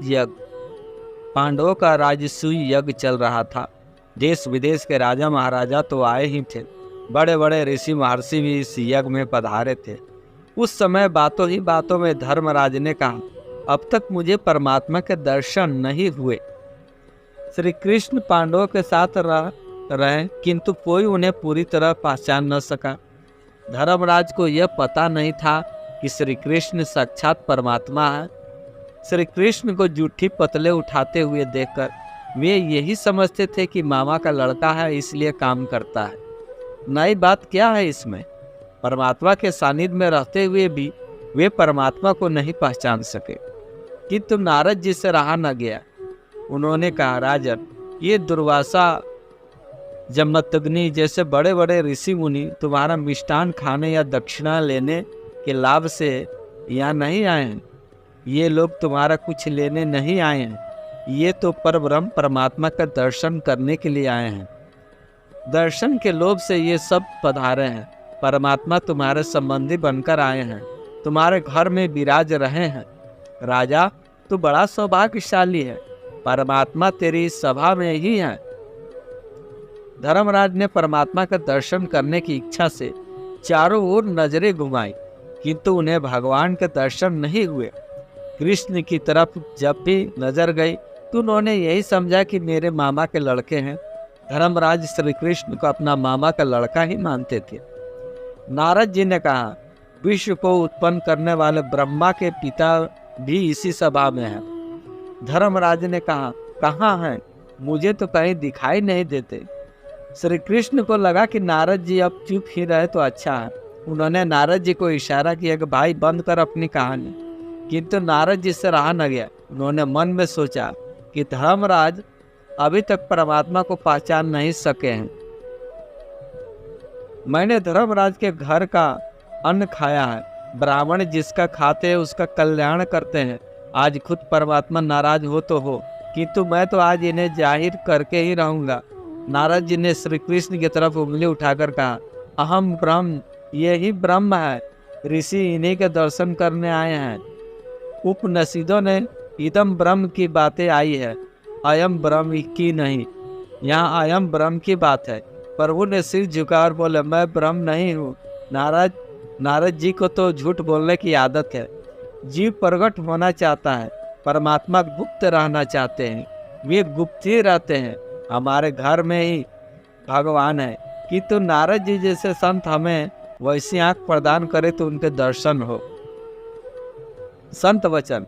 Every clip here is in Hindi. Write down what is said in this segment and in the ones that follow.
यज्ञ। पांडवों का राजसूय यज्ञ चल रहा था। देश विदेश के राजा महाराजा तो आए ही थे, बड़े बड़े ऋषि महर्षि भी इस यज्ञ में पधारे थे। उस समय बातों ही बातों में धर्मराज ने कहा, अब तक मुझे परमात्मा के दर्शन नहीं हुए। श्री कृष्ण पांडवों के साथ रहे, किंतु कोई उन्हें पूरी तरह पहचान न सका। धर्मराज को यह पता नहीं था कि श्री कृष्ण साक्षात परमात्मा है। श्री कृष्ण को जूठी पतले उठाते हुए देखकर वे यही समझते थे कि मामा का लड़का है, इसलिए काम करता है। नई बात क्या है इसमें? परमात्मा के सानिध्य में रहते हुए भी वे परमात्मा को नहीं पहचान सके। किंतु नारद जी से रहा न गया। उन्होंने कहा, राजन, ये दुर्वासा जमदग्नि जैसे बड़े बड़े ऋषि मुनि तुम्हारा मिष्टान खाने या दक्षिणा लेने के लाभ से यहाँ नहीं आए हैं। ये लोग तुम्हारा कुछ लेने नहीं आए हैं, ये तो परब्रह्म परमात्मा का दर्शन करने के लिए आए हैं। दर्शन के लोभ से ये सब पधारे हैं। परमात्मा तुम्हारे संबंधी बनकर आए हैं, तुम्हारे घर में विराज रहे हैं। राजा, तू बड़ा सौभाग्यशाली है, परमात्मा तेरी सभा में ही है। धर्मराज ने परमात्मा का दर्शन करने की इच्छा से चारों ओर नजरें घुमाई, किंतु उन्हें भगवान के दर्शन नहीं हुए। कृष्ण की तरफ जब भी नजर गई तो उन्होंने यही समझा कि मेरे मामा के लड़के हैं। धर्मराज श्री कृष्ण को अपना मामा का लड़का ही मानते थे। नारद जी ने कहा, विश्व को उत्पन्न करने वाले ब्रह्मा के पिता भी इसी सभा में हैं। धर्मराज ने कहा, कहाँ हैं? मुझे तो कहीं दिखाई नहीं देते। श्री कृष्ण को लगा कि नारद जी अब चुप ही रहे तो अच्छा है। उन्होंने नारद जी को इशारा किया कि भाई बंद कर अपनी कहानी, किंतु नारद जी से रहा न गया। उन्होंने मन में सोचा कि धर्मराज अभी तक परमात्मा को पहचान नहीं सके हैं। मैंने धर्मराज के घर का अन्न खाया है, ब्राह्मण जिसका खाते हैं उसका कल्याण करते हैं। आज खुद परमात्मा नाराज हो तो हो, किंतु मैं तो आज इन्हें जाहिर करके ही रहूंगा। नारद जी ने श्री कृष्ण की तरफ उंगली उठाकर कहा, अहम ब्रह्म, यही ब्रह्म है। ऋषि इन्हीं के दर्शन करने आए हैं। उपनिषदों ने इदम ब्रह्म की बातें आई है, अयम ब्रह्म की नहीं। यहाँ अयम ब्रह्म की बात है। प्रभु ने सिर झुकाकर बोले, मैं ब्रह्म नहीं हूँ। नारद जी को तो झूठ बोलने की आदत है। जीव प्रकट होना चाहता है, परमात्मा गुप्त रहना चाहते हैं। वे गुप्त ही रहते हैं। हमारे घर में ही भगवान है, किंतु नारद जी जैसे संत हमें वैसी आंख प्रदान करे तो उनके दर्शन हो। संत वचन,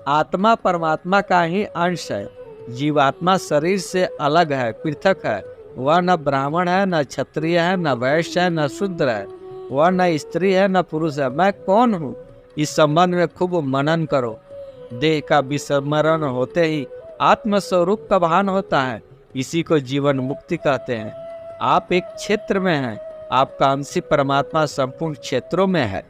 आत्मा परमात्मा का ही अंश है। जीवात्मा शरीर से अलग है, पृथक है। वह न ब्राह्मण है, न क्षत्रिय है, न वैश्य है, न शूद्र है। वह न स्त्री है, न पुरुष है। मैं कौन हूँ, इस संबंध में खूब मनन करो। देह का विस्मरण होते ही आत्मस्वरूप का भान होता है। इसी को जीवन मुक्ति कहते हैं। आप एक क्षेत्र में हैं, आपका अंशी परमात्मा संपूर्ण क्षेत्रों में है।